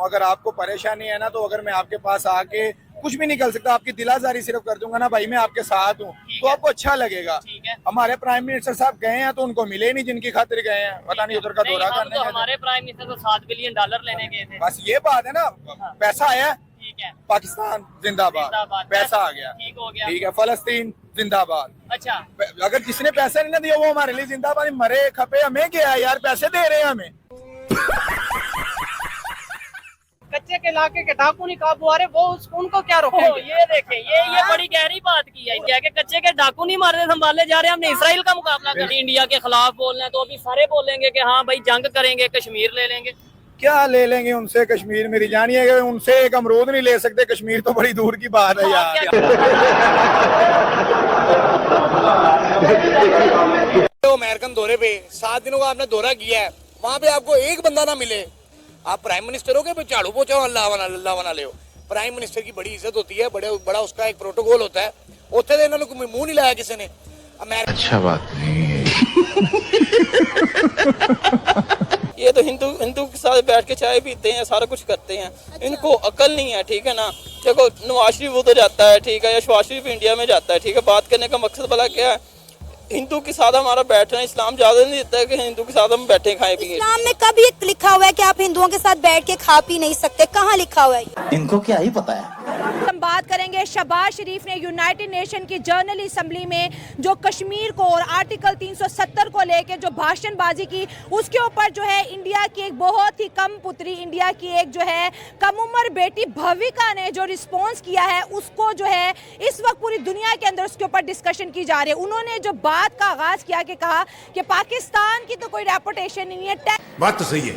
अगर आपको परेशानी है ना, तो अगर मैं आपके पास आके कुछ भी नहीं कर सकता, आपकी दिलाजारी सिर्फ कर दूंगा ना भाई मैं आपके साथ हूँ, तो आपको अच्छा लगेगा। हमारे प्राइम मिनिस्टर साहब गए हैं तो उनको मिले नहीं जिनकी खातिर गए हैं, पता नहीं उधर का दौरा करने। तो हमारे प्राइम मिनिस्टर को $7 बिलियन लेने गए थे। बस ये बात है ना, पैसा आया, ठीक है, पाकिस्तान जिंदाबाद, पैसा आ गया, ठीक हो गया, ठीक है, फलस्तीन जिंदाबाद। अच्छा, अगर जिसने पैसा नहीं ना दिया वो हमारे लिए जिंदाबाद, मरे खपे हमें क्या है यार, पैसे दे रहे हैं हमें। कच्चे के इलाके के डाकू नहीं काबू आ रहे, वो उनको क्या रोकेंगे? ये देखें, ये बड़ी गहरी बात की है। क्या कि कच्चे के डाकू नहीं मारने संभालने जा रहे हैं, हमने इसराइल का मुकाबला कर इंडिया के खिलाफ बोलना है, तो अभी सारे बोलेंगे कि हाँ भाई जंग करेंगे, कश्मीर ले लेंगे। क्या ले लेंगे उनसे कश्मीर, मेरी जानिए उनसे एक अमरूद नहीं ले सकते, कश्मीर तो बड़ी दूर की बात है यार। अमेरिकन दौरे पे 7 दिनों का आपने दौरा किया है, वहाँ पे आपको एक बंदा ना मिले, आप प्राइम मिनिस्टर हो के झाड़ू पोछो अल्लाह बना ले हो। प्राइम मिनिस्टर की बड़ी इज्जत होती है, बड़ा उसका एक प्रोटोकॉल होता है, उत्थे इन्होंने मुंह नहीं लाया किसी ने। अच्छा बात नहीं है। ये तो हिंदू के साथ बैठ के चाय पीते हैं, सारा कुछ करते हैं, इनको अकल नहीं है, ठीक है ना। देखो नवाज शरीफ उधर जाता है, ठीक है, या शहबाज शरीफ इंडिया में जाता है, ठीक है, बात करने का मकसद भला क्या है? हिंदू के साथ हमारा बैठना, इस्लाम ज्यादा नहीं देता है कि हिंदू के साथ हम बैठे खाए पिए। इस्लाम में कभी लिखा हुआ है कि आप हिंदुओं के साथ बैठ के खा पी नहीं सकते? कहाँ लिखा हुआ है? इनको क्या ही पता है। हम बात करेंगे शहबाज शरीफ ने यूनाइटेड नेशन की जनरल असम्बली में जो कश्मीर को और आर्टिकल 370 को लेके जो भाषणबाजी की, उसके ऊपर जो है इंडिया की एक बहुत ही कम पुत्री, इंडिया की एक जो है कम उम्र बेटी भविका ने जो रिस्पॉन्स किया है, उसको जो है इस वक्त पूरी दुनिया के अंदर उसके ऊपर डिस्कशन की जा रही है। उन्होंने जो बात का आगाज किया कि कहा कि पाकिस्तान की तो कोई रेपुटेशन नहीं है। बात तो सही है।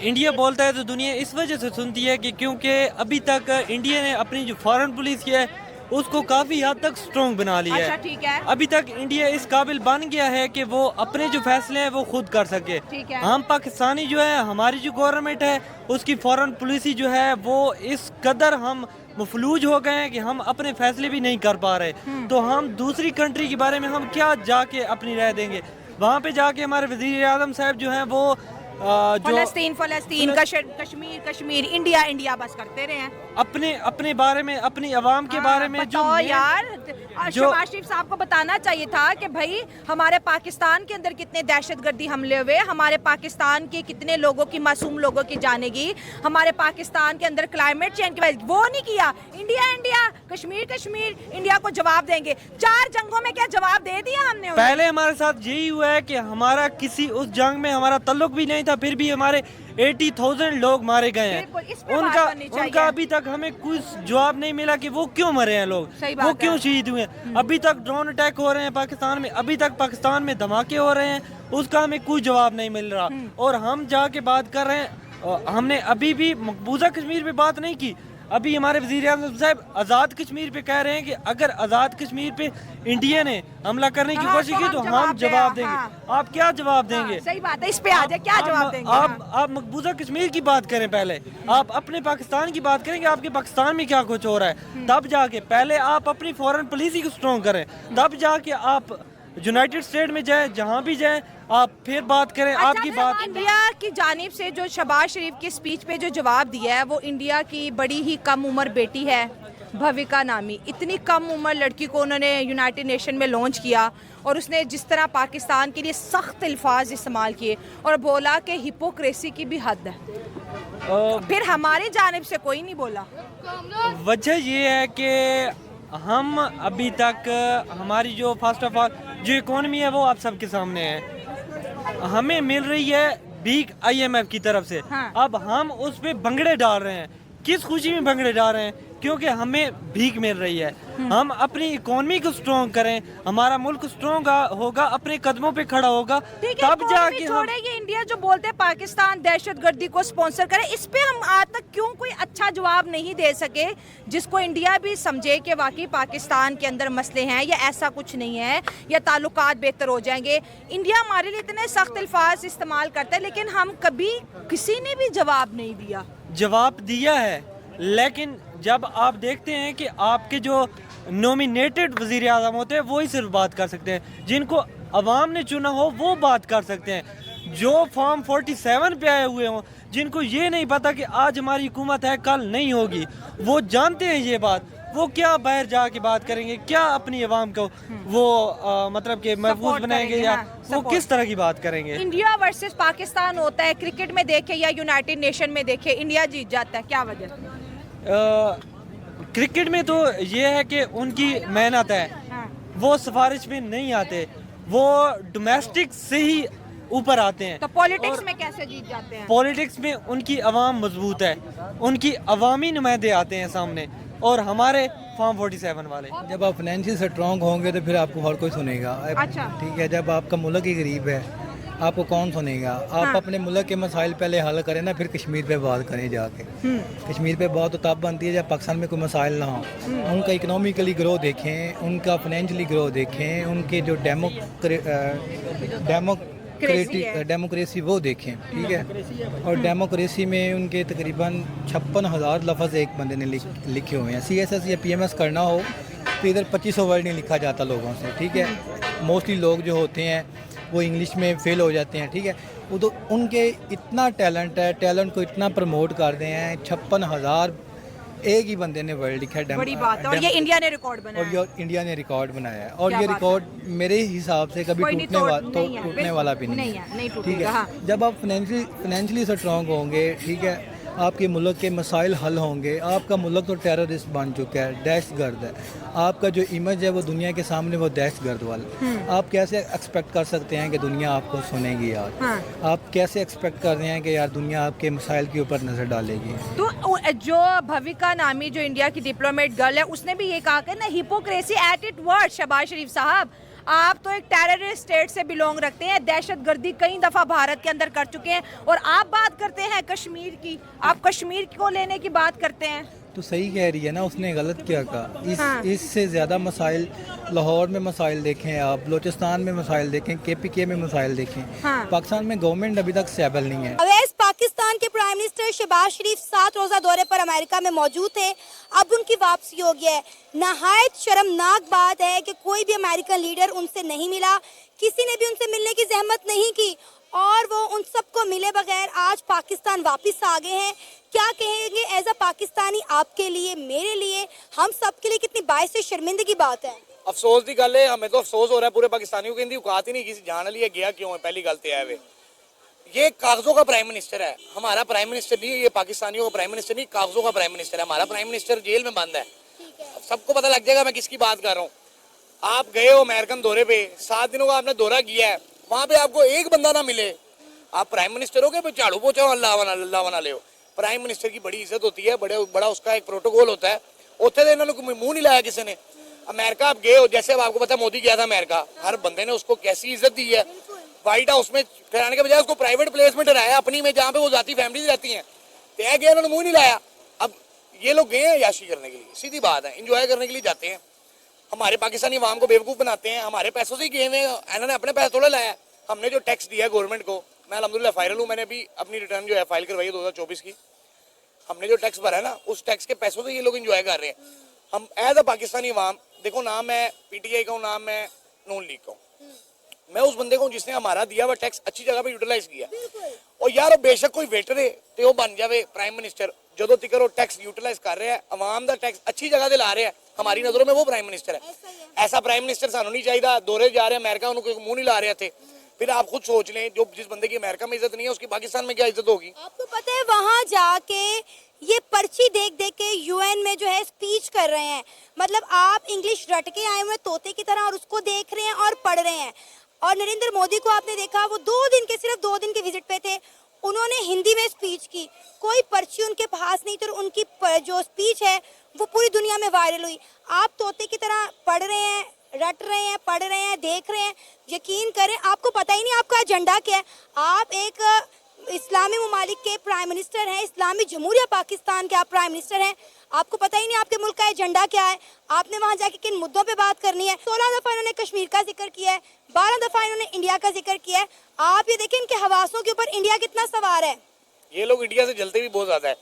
इंडिया बोलता है तो दुनिया इस वजह से सुनती है कि क्योंकि अभी तक इंडिया ने अपनी जो फॉरेन पुलिस है उसको काफ़ी हद तक स्ट्रॉन्ग बना लिया अच्छा, है। ठीक है। अभी तक इंडिया इस काबिल बन गया है कि वो अपने जो फैसले हैं वो खुद कर सके। ठीक है। हम पाकिस्तानी जो है, हमारी जो गवर्नमेंट है उसकी फॉरेन पॉलिसी जो है वो इस कदर हम मफलूज हो गए हैं कि हम अपने फैसले भी नहीं कर पा रहे। तो हम दूसरी कंट्री के बारे में हम क्या जाके अपनी राय देंगे? वहाँ पे जाके हमारे वज़ीर आज़म साहब जो हैं वो फलस्तीन कश्मीर इंडिया बस करते रहे हैं, अपने बारे में, अपनी आवाम के बारे में जो यार शहबाज शरीफ साहब को बताना चाहिए था कि भाई हमारे पाकिस्तान के अंदर कितने दहशतगर्दी हमले हुए, हमारे पाकिस्तान के कितने लोगों की, मासूम लोगों की जाने गई, हमारे पाकिस्तान के अंदर क्लाइमेट चेंज की वजह, वो नहीं किया। इंडिया कश्मीर इंडिया को जवाब देंगे। 4 जंगों में क्या जवाब दे दिया हमने? पहले हमारे साथ यही हुआ है कि हमारा किसी उस जंग में हमारा ताल्लुक भी नहीं था, फिर भी हमारे 80,000 लोग मारे गए हैं। उनका अभी तक हमें कुछ जवाब नहीं मिला कि वो क्यों मरे हैं लोग, वो क्यों शहीद हुए हैं। अभी तक ड्रोन अटैक हो रहे हैं पाकिस्तान में, अभी तक पाकिस्तान में धमाके हो रहे हैं, उसका हमें कोई जवाब नहीं मिल रहा। और हम जाके बात कर रहे हैं, हमने अभी भी मकबूजा कश्मीर पे बात नहीं की। अभी हमारे वज़ीर आज़म साहब आज़ाद कश्मीर पे कह रहे हैं कि अगर आज़ाद कश्मीर पे इंडिया ने हमला करने की कोशिश की तो हम जवाब देंगे। आप क्या जवाब देंगे? सही बात है, इस पे आ जाए, क्या जवाब देंगे? आप मकबूजा कश्मीर की बात करें, पहले आप अपने पाकिस्तान की बात करें कि आपके पाकिस्तान में क्या कुछ हो रहा है, तब जाके पहले आप अपनी फॉरेन पॉलिसी को स्ट्रॉन्ग करें, तब जाके आप यूनाइटेड स्टेट में जाए, जहाँ भी जाए आप फिर बात करें। अच्छा, आपकी बात इंडिया की जानिब से जो शहबाज शरीफ की स्पीच पे जो जवाब दिया है, वो इंडिया की बड़ी ही कम उम्र बेटी है भविका नामी, इतनी कम उम्र लड़की को उन्होंने यूनाइटेड नेशन में लॉन्च किया और उसने जिस तरह पाकिस्तान के लिए सख्त अल्फाज इस्तेमाल किए और बोला कि हिपोक्रेसी की भी हद है, फिर हमारी जानिब से कोई नहीं बोला। वजह ये है कि हम अभी तक हमारी जो फर्स्ट ऑफ ऑल जो इकोनॉमी है वो आप सबके सामने है, हमें मिल रही है भीख IMF की तरफ से। हाँ। अब हम उस पे भंगड़े डाल रहे हैं, किस खुशी में भंगड़े डाल रहे हैं? क्योंकि हमें भीख मिल रही है। हम अपनी इकोनॉमी को स्ट्रॉन्ग करें, हमारा मुल्क स्ट्रॉन्ग होगा, अपने कदमों पे खड़ा होगा, तब जाके हम ये इंडिया जो बोलते हैं पाकिस्तान दहशतगर्दी को स्पॉन्सर करे, इस पे हम आज तक क्यों कोई अच्छा जवाब नहीं दे सके जिसको इंडिया भी समझे कि वाकई पाकिस्तान के अंदर मसले हैं या ऐसा कुछ नहीं है या ताल्लुकात बेहतर हो जाएंगे। इंडिया हमारे लिए इतने सख्त अल्फाज इस्तेमाल करता है, लेकिन हम कभी किसी ने भी जवाब नहीं दिया। जवाब दिया है, लेकिन जब आप देखते हैं कि आपके जो नॉमिनेटेड वजीर आज़म होते हैं वही सिर्फ बात कर सकते हैं, जिनको अवाम ने चुना हो वो बात कर सकते हैं। जो फॉर्म 47 पे आए हुए हों, जिनको ये नहीं पता कि आज हमारी हुकूमत है कल नहीं होगी, वो जानते हैं ये बात, वो क्या बाहर जाके बात करेंगे, क्या अपनी आवाम को वो मतलब कि महफूज बनाएंगे या वो किस तरह की बात करेंगे। इंडिया वर्सेस पाकिस्तान होता है, क्रिकेट में देखे या यूनाइटेड नेशन में देखे, इंडिया जीत जाता है, क्या वजह? क्रिकेट में तो ये है कि उनकी मेहनत है, वो सिफारिश में नहीं आते, वो डोमेस्टिक से ही ऊपर आते हैं। तो पॉलिटिक्स में कैसे जीत जाते हैं? पॉलिटिक्स में उनकी आवाम मजबूत है, उनकी अवामी नुमाइंदे आते हैं सामने, और हमारे फॉर्म 47 वाले। जब आप फाइनेंशियल स्ट्रॉन्ग होंगे तो फिर आपको हर कोई सुनेगा। अच्छा। ठीक है, जब आपका मुल्क ही गरीब है आपको कौन सुनेगा? आप अपने मुल्क के मसाइल पहले हल करें ना, फिर कश्मीर पे बात करें जाके। कश्मीर पे बात तो तब बनती है जब पाकिस्तान में कोई मसाइल ना हो। उनका इकोनॉमिकली ग्रो देखें, उनका फाइनेंशियली ग्रो देखें, उनके जो डेमोक्रेसी वो देखें। ठीक है, और डेमोक्रेसी में उनके तकरीबन 56,000 लफ्ज़ एक बंदे ने लिखे हुए हैं। CSS या PMS करना हो तो इधर 2500 वर्ड नहीं लिखा जाता लोगों से। ठीक है, मोस्टली लोग जो होते हैं वो इंग्लिश में फेल हो जाते हैं। ठीक है, वो तो उनके इतना टैलेंट है, टैलेंट को इतना प्रमोट कर रहे हैं। 56,000 एक ही बंदे ने वर्ड लिखा है, बड़ी बात है, और ये इंडिया ने रिकॉर्ड बनाया और ये इंडिया ने रिकॉर्ड बनाया है, और ये रिकॉर्ड मेरे हिसाब से कभी टूटने वाला भी नहीं है। ठीक है, जब आप फाइनेंशियली स्ट्रॉन्ग होंगे, ठीक है, आपके मुल्क के मसाइल हल होंगे। आपका मुल्क तो टेररिस्ट बन चुका है, दहशतगर्द है, आपका जो इमेज है वो दुनिया के सामने वो दहशतगर्द वाला। आप कैसे एक्सपेक्ट कर सकते हैं कि दुनिया आपको सुनेगी यार? आप कैसे एक्सपेक्ट कर रहे हैं कि यार दुनिया आपके मसाइल के ऊपर नज़र डालेगी? तो जो भविका नामी जो इंडिया की डिप्लोमेट गर्ल है, उसने भी ये कहा कि ना, hypocrisy at it word. Shahbaz Sharif साहब, आप तो एक टेररिस्ट स्टेट से बिलोंग रखते हैं, दहशतगर्दी कई दफा भारत के अंदर कर चुके हैं, और आप बात करते हैं कश्मीर की, आप कश्मीर को लेने की बात करते हैं। तो सही कह रही है ना, उसने गलत क्या कहा। इससे ज़्यादा मसाइल लाहौर में मसाइल देखें, आप बलोचिस्तान में मसाइल देखें, KPK में मसाइल देखें। पाकिस्तान में गवर्नमेंट अभी तक स्टेबल नहीं है। अवैध पाकिस्तान के प्राइम मिनिस्टर शहबाज शरीफ 7 रोज़ा दौरे पर अमेरिका में मौजूद थे, अब उनकी वापसी हो गई है। नहायत शर्मनाक बात है कि कोई भी अमेरिकन लीडर उनसे नहीं मिला, किसी ने भी उनसे मिलने की जहमत नहीं की, और वो उन सबको मिले बगैर आज पाकिस्तान वापस आ गए हैं। क्या कहेंगे एज अ पाकिस्तानी, आपके लिए, मेरे लिए, हम सब के लिए कितनी बाइस से शर्मिंदगी बात है। अफसोस की गल है, हमें तो अफसोस हो रहा है पूरे पाकिस्तानियों की, औकात ही नहीं किसी जान लिया गया क्यों है। पहली गल तो है ये कागजों का प्राइम मिनिस्टर है, हमारा प्राइम मिनिस्टर नहीं है। ये पाकिस्तानियों का प्राइम मिनिस्टर नहीं, कागजों का प्राइम मिनिस्टर है। हमारा प्राइम मिनिस्टर जेल में बंद है। सबको पता लग जाएगा मैं किसकी बात कर रहा हूँ। आप गए हो अमेरिकन दौरे पे, 7 दिनों का आपने दौरा किया है, वहां पे आपको एक बंदा ना मिले, आप प्राइम मिनिस्टर हो गए, झाड़ू पोछा अल्लाह बना ले। प्राइम मिनिस्टर की बड़ी इज्जत होती है, बड़ा उसका एक प्रोटोकॉल होता है। उत्थे तो इन्होंने मुंह नहीं लाया किसी ने। अमेरिका आप गए हो, जैसे अब आपको पता है मोदी गया था अमेरिका, हर बंदे ने उसको कैसी इज्जत दी है। व्हाइट हाउस में कराने के बजाय उसको प्राइवेट प्लेस में डराया अपनी में, जहाँ पे वो जाती फैमिली रहती है। तय गया, उन्होंने मुंह नहीं लाया। अब ये लोग गए हैं याशी करने के लिए, सीधी बात है, इंजॉय करने के लिए जाते हैं। हमारे पाकिस्तानी अवाम को बेवकूफ़ बनाते हैं, हमारे पैसों से ही गए हुए, इन्होंने अपने पैसे थोड़ा लाया। हमने जो टैक्स दिया है गवर्नमेंट को, मैं अल्हम्दुलिल्लाह फाइनल हूँ, मैंने भी अपनी रिटर्न जो है फाइल करवाई है 2024 की। हमने जो टैक्स भरा है ना, उस टैक्स के पैसों से ये लोग एंजॉय कर रहे हैं। हम एज अ पाकिस्तानी अवाम, देखो ना मैं PTI का हूँ ना मैं नून लीग का हूँ, मैं उस बंदे को जिसने हमारा दिया हुआ टैक्स अच्छी जगह पे यूटिलाइज किया। और यार बेशक कोई वेटर है तो वो बन जाए प्राइम मिनिस्टर, जो तिकर वो टैक्स यूटिलाइज कर रहे हैं, अवाम का टैक्स अच्छी जगह से ला रहे हैं, हमारी नजरों में वो प्राइम मिनिस्टर है। ऐसा प्राइम मिनिस्टर सानू नहीं चाहिए। दौरे जा रहे हैं अमेरिका, उनको मुंह नहीं ला रहे थे। फिर आप खुद सोच लें, जो जिस बंदे की अमेरिका में इज्जत नहीं है उसकी पाकिस्तान में क्या इज्जत होगी। आपको पता है वहाँ जाके ये पर्ची देख देख के UN में जो है स्पीच कर रहे हैं, मतलब आप इंग्लिश रट के आए हुए तोते की तरह और उसको देख रहे हैं और पढ़ रहे हैं। और नरेंद्र मोदी को आपने देखा, वो सिर्फ 2 दिन के विजिट पे थे, उन्होंने हिंदी में स्पीच की, कोई पर्ची उनके पास नहीं, तो उनकी जो स्पीच है वो पूरी दुनिया में वायरल हुई। आप तोते की तरह पढ़ रहे हैं, रट रहे हैं, पढ़ रहे हैं, देख रहे हैं। यकीन करें आपको पता ही नहीं आपका एजेंडा क्या है। आप एक इस्लामी ममालिक के प्राइम मिनिस्टर हैं, इस्लामी जमहूरिया पाकिस्तान के आप प्राइम मिनिस्टर हैं, आपको पता ही नहीं आपके मुल्क का एजेंडा क्या है। आपने वहाँ जाके किन मुद्दों पे बात करनी है। 16 दफ़ा इन्होंने कश्मीर का जिक्र किया है, 12 दफ़ा इन्होंने इंडिया का जिक्र किया है। आप ये देखें इनके हवासों के ऊपर इंडिया कितना सवार है। ये लोग इंडिया से जलते भी बहुत ज्यादा है।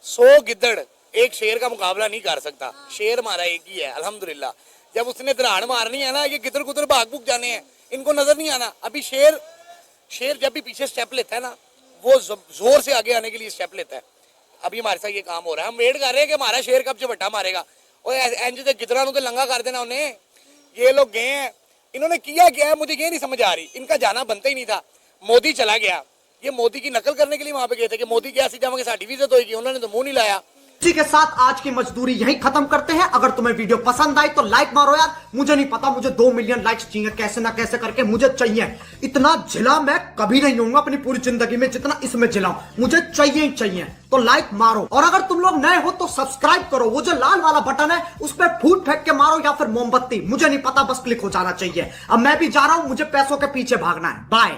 100 गिद्दड़ एक शेर का मुकाबला नहीं कर सकता। शेर हमारा एक ही है अल्हम्दुलिल्लाह। जब उसने दराड़ मारनी है ना, ये किधर कुधर भाग भूग जाने हैं, इनको नजर नहीं आना। अभी शेर जब भी पीछे स्टेप लेता है ना, वो जोर से आगे आने के लिए स्टेप लेता है। अभी हमारे साथ ये काम हो रहा है, हम वेट कर रहे हैं कि हमारा शेर कब झपट्टा मारेगा। और इंज से गिदरा तो लंगा कर देना उन्हें। ये लोग गए हैं, इन्होंने किया क्या है मुझे ये नहीं समझ आ रही। इनका जाना बनता ही नहीं था। मोदी चला गया, ये मोदी की नकल करने के लिए वहां पे गए थे कि मोदी क्या जावांगे साड़ी भी इज्जत होगी। उन्होंने तो मुंह नहीं लाया। इसी के साथ आज की मजदूरी यहीं खत्म करते हैं। अगर तुम्हें वीडियो पसंद आई तो लाइक मारो यार। मुझे नहीं पता, मुझे 2 मिलियन लाइक्स चाहिए, कैसे ना कैसे करके मुझे चाहिए। इतना झिला मैं कभी नहीं होऊंगा अपनी पूरी जिंदगी में जितना इसमें झिलाऊं। मुझे चाहिए ही चाहिए, तो लाइक मारो। और अगर तुम लोग नए हो तो सब्सक्राइब करो। वो जो लाल वाला बटन है उस पर फूट फेंक के मारो या फिर मोमबत्ती, मुझे नहीं पता, बस क्लिक हो जाना चाहिए। अब मैं भी जा रहा हूं, मुझे पैसों के पीछे भागना है। बाय।